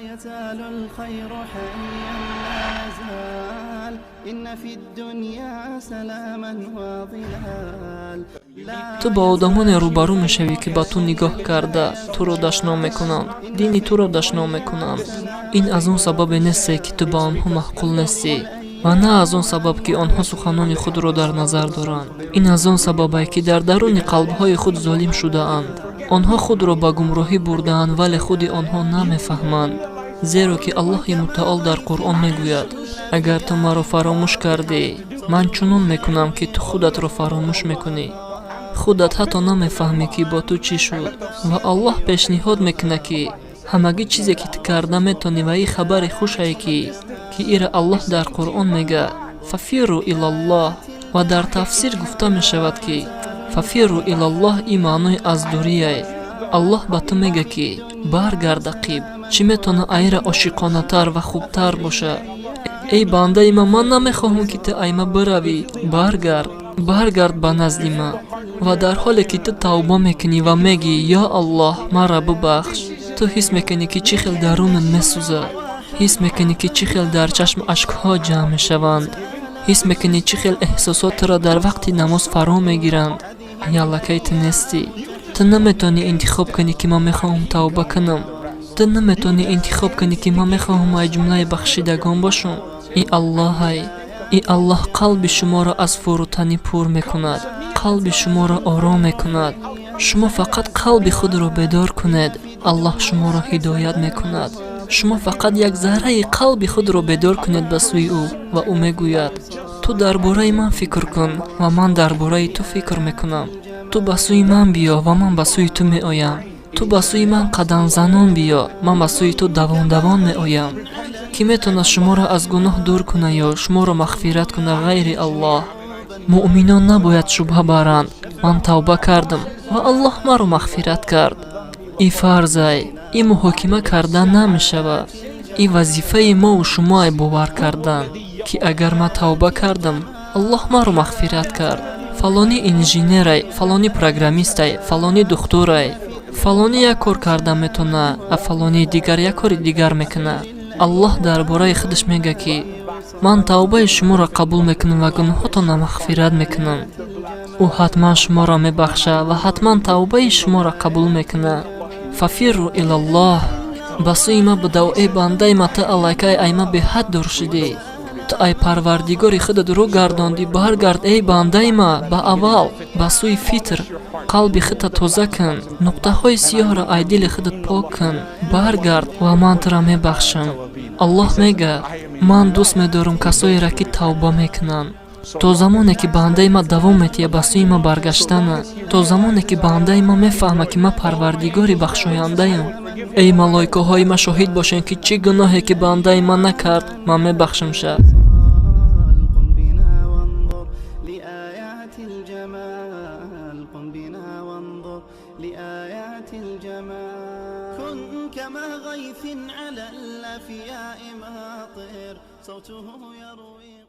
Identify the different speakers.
Speaker 1: يزال الخير حيا لا يزال إن في الدنيا سلاما وظلال.
Speaker 2: تو با آدمان روبرو میشوی که با تو نگاه کرده تو رو دشنا میکنند، دین تو رو دشنا میکنند. این از اون سبب نیست که تو با آنها معقول نیستی و نه از اون سبب که آنها سخنان خود را در نظر دارند. این از اون سبب که در درون قلبهای خود ظالم شده اند. آنها خود را به گمراهی بردند ولی خود آنها نمیفهمند. زیرا که الله متعال در قرآن میگوید اگر تو مرا فراموش کردی من چنان میکنم که تو خودت را فراموش میکنی. خودت حتی نمیفهمی که با تو چی شد و الله پیشنهاد میکنه که همگی چیزی که تو کرده میتونی و این خبر خوشه که ایره الله در قرآن میگه ففیروا الی الله و در تفسیر گفته میشود که ففیروا الی الله این معنی از دوریه. الله به تو میگه که برگرد عقب، چی میتونه ایره عاشقانه تر و خوبتر باشه. ای بنده من نمیخواهم که تو ایمه بروی، برگرد به نزد من و در حالی که تو توبه میکنی و میگی یا الله مرا ببخش، تو حس میکنی که چی خیلی درونت میسوزه، حس میکنی که چی خیلی در چشم اشکها جمع میشوند، حس میکنی چی خیلی احساسات را در وقت نماز فرا میگیرند. یالکه تو نیستی. تو نمیتونی انتخاب کنی که من میخواهم توبه کنم. تو نمیتونی انتخاب کنی که من میخواهم ای جمله بخشیدگان باشم. ای الله قلب شما را از فروتنی پر میکند، قلب شما را آرام میکند. شما فقط قلب خود را بیدار کنید، الله شما را هدایت میکند. شما فقط یک ذره قلب خود را بیدار کنید به سوی او و او میگوید تو درباره من فکر کن و من درباره تو فکر میکنم. تو به سوی من بیا و من به سوی تو میآیم. تو به سوی من قدم زنان بیا، من به سوی تو دوان میآیم. کی میتونه شما را از گناه دور کنه یا شما را مغفرت کنه غیر الله؟ مؤمنان نباید شبهه برند. من توبه کردم و الله مرا مغفرت کرد. این فرضه، این محاکمه کردن نمیشود. این وظیفه ما و شما باور کردن که اگر من توبه کردم الله مرا مغفرت کرد. فلانی انجینیر، فلانی پروگرامیست، فلانی دکتر، فلانی یک کار کرده میتونه و فلانی دیگر یک کار دیگر میکنه. الله درباره خودش میگه که من توبه شما را قبول میکنم و گناهاتون را مغفرت میکنم. او حتما شما را میبخشه و حتما توبه شما را قبول میکنه. ففیروا الی الله. بسوی ما بدو ای بنده ما تو علیکه ایما به حد دور شدی. تو ای پروردگار خودت رو گرداندی، برگرد ای بنده ما به اول بسوی فطر. قلب خودت تازه کن، نقطه های سیاه را ای دل خودت پاک کن، برگرد و من تو را میبخشم. الله میگه من دوست میدارم کسایی را که توبه میکنن. تا زمانی که بنده ما دوام میتیه به سوی ما برگشتن، تا زمانی که بنده ما میفهمه که ما پروردگار بخشاینده ایم. ای ملائکه های ما شاهد باشین که چه گناهی که بنده ما نکرد من میبخشم شه.
Speaker 1: كن كما غيث على الأفياء ماطر صوته يروي